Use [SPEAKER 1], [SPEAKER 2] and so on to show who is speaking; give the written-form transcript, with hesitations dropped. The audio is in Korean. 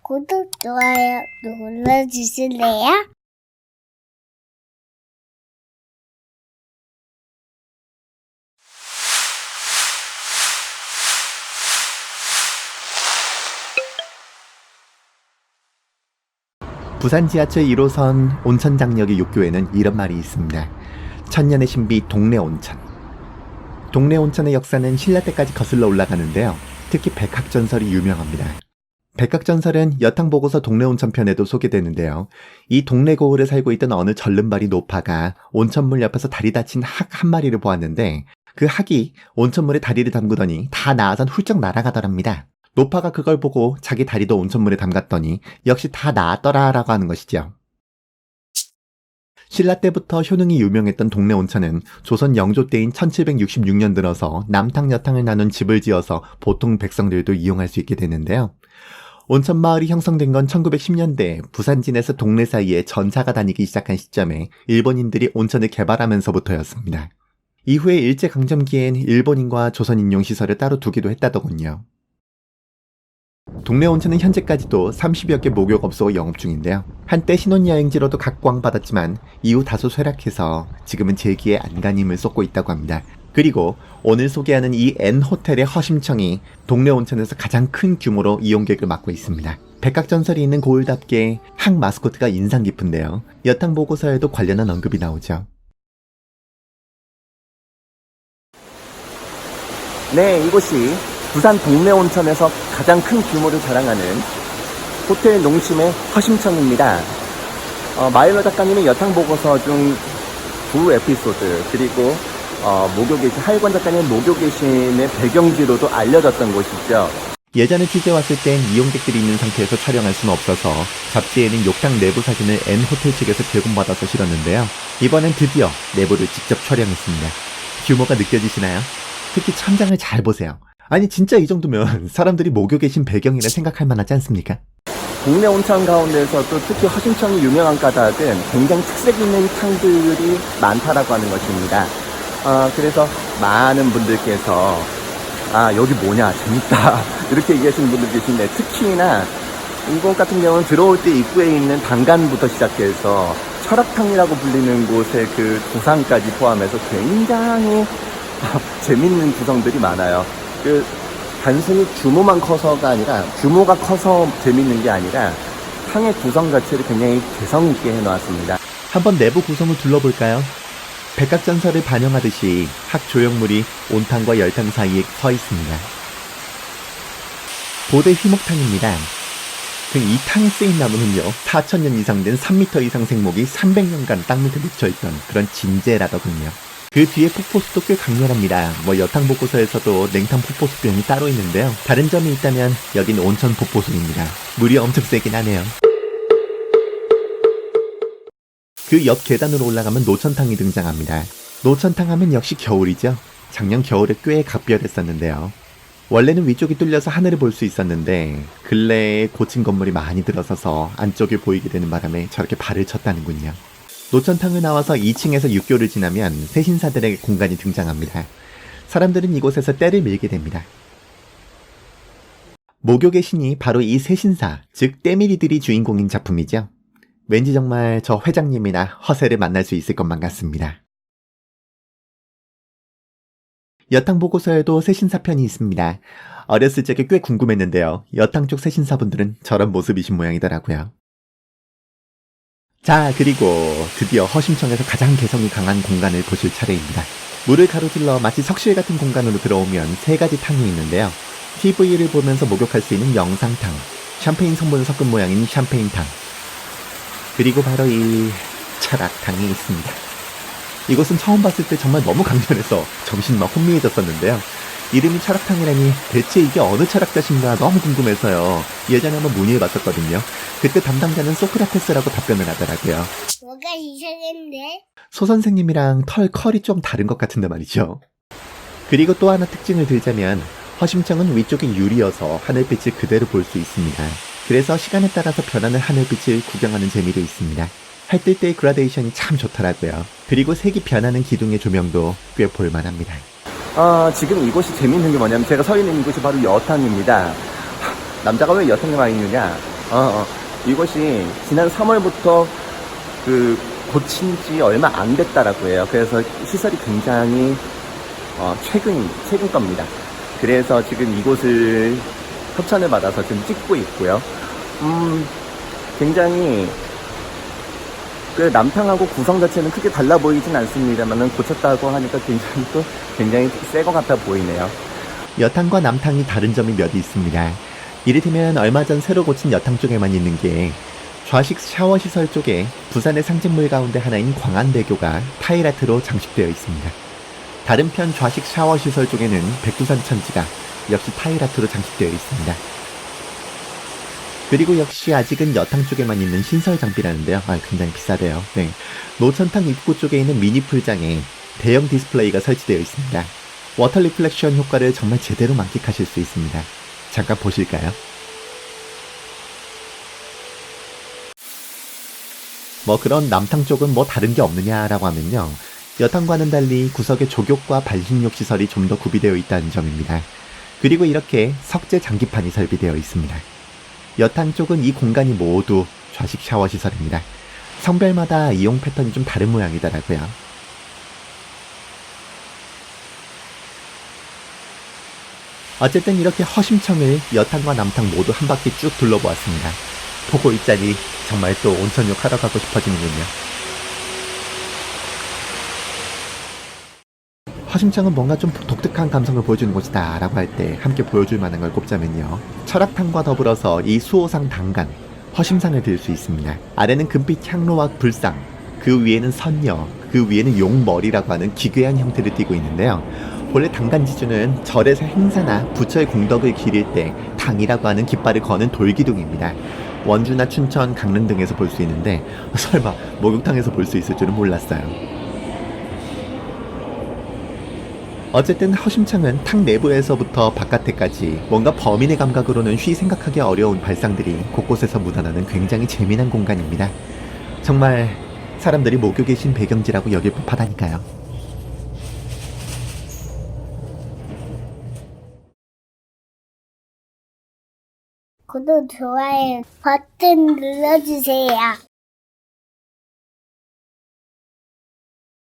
[SPEAKER 1] 구독, 좋아요 눌러주실래요?
[SPEAKER 2] 부산 지하철 1호선 온천장역의 육교에는 이런 말이 있습니다. 천년의 신비 동래온천. 동래온천의 역사는 신라 때까지 거슬러 올라가는데요. 특히 백학전설이 유명합니다. 백학전설은 여탕보고서 동래온천편에도 소개되는데요. 이 동래고을에 살고 있던 어느 절름발이 노파가 온천물 옆에서 다리 다친 학 한 마리를 보았는데 그 학이 온천물에 다리를 담그더니 다 나아선 훌쩍 날아가더랍니다. 노파가 그걸 보고 자기 다리도 온천물에 담갔더니 역시 다 나았더라 라고 하는 것이죠. 신라 때부터 효능이 유명했던 동래 온천은 조선 영조 때인 1766년 들어서 남탕 여탕을 나눈 집을 지어서 보통 백성들도 이용할 수 있게 되는데요. 온천 마을이 형성된 건 1910년대 부산진에서 동래 사이에 전차가 다니기 시작한 시점에 일본인들이 온천을 개발하면서부터였습니다. 이후에 일제강점기엔 일본인과 조선인용 시설을 따로 두기도 했다더군요. 동래 온천은 현재까지도 30여 개 목욕업소가 영업 중인데요. 한때 신혼여행지로도 각광받았지만 이후 다소 쇠락해서 지금은 재기에 안간힘을 쏟고 있다고 합니다. 그리고 오늘 소개하는 이 N호텔의 허심청이 동래 온천에서 가장 큰 규모로 이용객을 맡고 있습니다. 백학전설이 있는 고을답게 항 마스코트가 인상 깊은데요. 여탕 보고서에도 관련한 언급이 나오죠.
[SPEAKER 3] 네, 이곳이 부산 동래온천에서 가장 큰 규모를 자랑하는 호텔 농심의 허심청입니다. 마일러 작가님의 여탕보고서 중 두 에피소드 그리고 목욕계신 하일권 작가님의 목욕계신의 배경지로도 알려졌던 곳이죠.
[SPEAKER 2] 예전에 취재 왔을 땐 이용객들이 있는 상태에서 촬영할 수는 없어서 잡지에는 욕탕 내부 사진을 N호텔 측에서 제공받아서 실었는데요. 이번엔 드디어 내부를 직접 촬영했습니다. 규모가 느껴지시나요? 특히 천장을 잘 보세요. 아니 진짜 이 정도면 사람들이 목욕에 계신 배경이라 생각할 만하지 않습니까?
[SPEAKER 3] 동래 온천 가운데서도 특히 허심청이 유명한 까닭은 굉장히 특색 있는 탕들이 많다라고 하는 것입니다. 그래서 많은 분들께서 여기 뭐냐 재밌다 이렇게 얘기하시는 분들 계신데 특히나 이곳 같은 경우는 들어올 때 입구에 있는 단간부터 시작해서 철학탕이라고 불리는 곳의 그 구상까지 포함해서 굉장히 재밌는 구성들이 많아요. 단순히 규모만 커서가 아니라 규모가 커서 재밌는 게 아니라 탕의 구성 자체를 굉장히 개성 있게 해놓았습니다.
[SPEAKER 2] 한번 내부 구성을 둘러볼까요? 백학전설을 반영하듯이 학 조형물이 온탕과 열탕 사이에 서 있습니다. 고대 휘목탕입니다. 이 탕에 쓰인 나무는요 4,000년 이상 된 3m 이상 생목이 300년간 땅 밑에 묻혀있던 그런 진재라더군요. 그 뒤에 폭포수도 꽤 강렬합니다. 여탕 보고서에서도 냉탕 폭포수변이 따로 있는데요. 다른 점이 있다면 여긴 온천 폭포수입니다. 물이 엄청 세긴 하네요. 그 옆 계단으로 올라가면 노천탕이 등장합니다. 노천탕 하면 역시 겨울이죠. 작년 겨울에 꽤 각별했었는데요. 원래는 위쪽이 뚫려서 하늘을 볼 수 있었는데 근래에 고층 건물이 많이 들어서서 안쪽이 보이게 되는 바람에 저렇게 발을 쳤다는군요. 노천탕을 나와서 2층에서 육교를 지나면 세신사들의 공간이 등장합니다. 사람들은 이곳에서 때를 밀게 됩니다. 목욕의 신이 바로 이 세신사, 즉 때밀이들이 주인공인 작품이죠. 왠지 정말 저 회장님이나 허세를 만날 수 있을 것만 같습니다. 여탕 보고서에도 세신사편이 있습니다. 어렸을 적에 꽤 궁금했는데요. 여탕 쪽 세신사분들은 저런 모습이신 모양이더라고요. 자, 그리고 드디어 허심청에서 가장 개성이 강한 공간을 보실 차례입니다. 물을 가로질러 마치 석실 같은 공간으로 들어오면 세 가지 탕이 있는데요. TV를 보면서 목욕할 수 있는 영상탕, 샴페인 성분을 섞은 모양인 샴페인탕, 그리고 바로 이 철학탕이 있습니다. 이곳은 처음 봤을 때 정말 너무 강렬해서 정신이 막 혼미해졌었는데요. 이름이 철학탕이라니 대체 이게 어느 철학자신가 너무 궁금해서요. 예전에 한번 문의해봤었거든요. 그때 담당자는 소크라테스라고 답변을 하더라고요.
[SPEAKER 1] 뭐가 이상했네?
[SPEAKER 2] 소 선생님이랑 털 컬이 좀 다른 것 같은데 말이죠. 그리고 또 하나 특징을 들자면 허심청은 위쪽이 유리여서 하늘빛을 그대로 볼 수 있습니다. 그래서 시간에 따라서 변하는 하늘빛을 구경하는 재미도 있습니다. 해 뜰 때의 그라데이션이 참 좋더라고요. 그리고 색이 변하는 기둥의 조명도 꽤 볼만합니다.
[SPEAKER 3] 지금 이곳이 재밌는 게 뭐냐면 제가 서 있는 이곳이 바로 여탕입니다. 남자가 왜 여탕에 와 있느냐? 이곳이 지난 3월부터 고친 지 얼마 안 됐다라고 해요. 그래서 시설이 굉장히 최근 겁니다. 그래서 지금 이곳을 협찬을 받아서 지금 찍고 있고요. 굉장히 남탕하고 구성 자체는 크게 달라 보이진 않습니다만은 고쳤다고 하니까 굉장히 새 것 같아 보이네요.
[SPEAKER 2] 여탕과 남탕이 다른 점이 몇 있습니다. 이를테면 얼마 전 새로 고친 여탕 쪽에만 있는 게 좌식 샤워 시설 쪽에 부산의 상징물 가운데 하나인 광안대교가 타일아트로 장식되어 있습니다. 다른 편 좌식 샤워 시설 쪽에는 백두산 천지가 역시 타일아트로 장식되어 있습니다. 그리고 역시 아직은 여탕 쪽에만 있는 신설 장비라는데요. 굉장히 비싸대요. 네. 노천탕 입구 쪽에 있는 미니 풀장에 대형 디스플레이가 설치되어 있습니다. 워터 리플렉션 효과를 정말 제대로 만끽하실 수 있습니다. 잠깐 보실까요? 그런 남탕 쪽은 다른 게 없느냐라고 하면요. 여탕과는 달리 구석에 족욕과 반신욕 시설이 좀 더 구비되어 있다는 점입니다. 그리고 이렇게 석재 장기판이 설비되어 있습니다. 여탕 쪽은 이 공간이 모두 좌식 샤워 시설입니다. 성별마다 이용 패턴이 좀 다른 모양이더라고요. 어쨌든 이렇게 허심청을 여탕과 남탕 모두 한 바퀴 쭉 둘러보았습니다. 보고 있자니 정말 또 온천욕 하러 가고 싶어지는군요. 허심청은 뭔가 좀 독특한 감성을 보여주는 곳이다 라고 할 때 함께 보여줄 만한 걸 꼽자면요. 철학탕과 더불어서 이 수호상 단간, 허심상을 들 수 있습니다. 아래는 금빛 향로와 불상, 그 위에는 선녀, 그 위에는 용머리라고 하는 기괴한 형태를 띠고 있는데요. 원래 당간지주는 절에서 행사나 부처의 공덕을 기릴 때 당이라고 하는 깃발을 거는 돌기둥입니다. 원주나 춘천, 강릉 등에서 볼 수 있는데 설마 목욕탕에서 볼 수 있을 줄은 몰랐어요. 어쨌든 허심창은 탕 내부에서부터 바깥에까지 뭔가 범인의 감각으로는 쉬 생각하기 어려운 발상들이 곳곳에서 묻어나는 굉장히 재미난 공간입니다. 정말 사람들이 목욕의 신 배경지라고 여길 법하다니까요.
[SPEAKER 1] 구독, 좋아요 버튼 눌러주세요.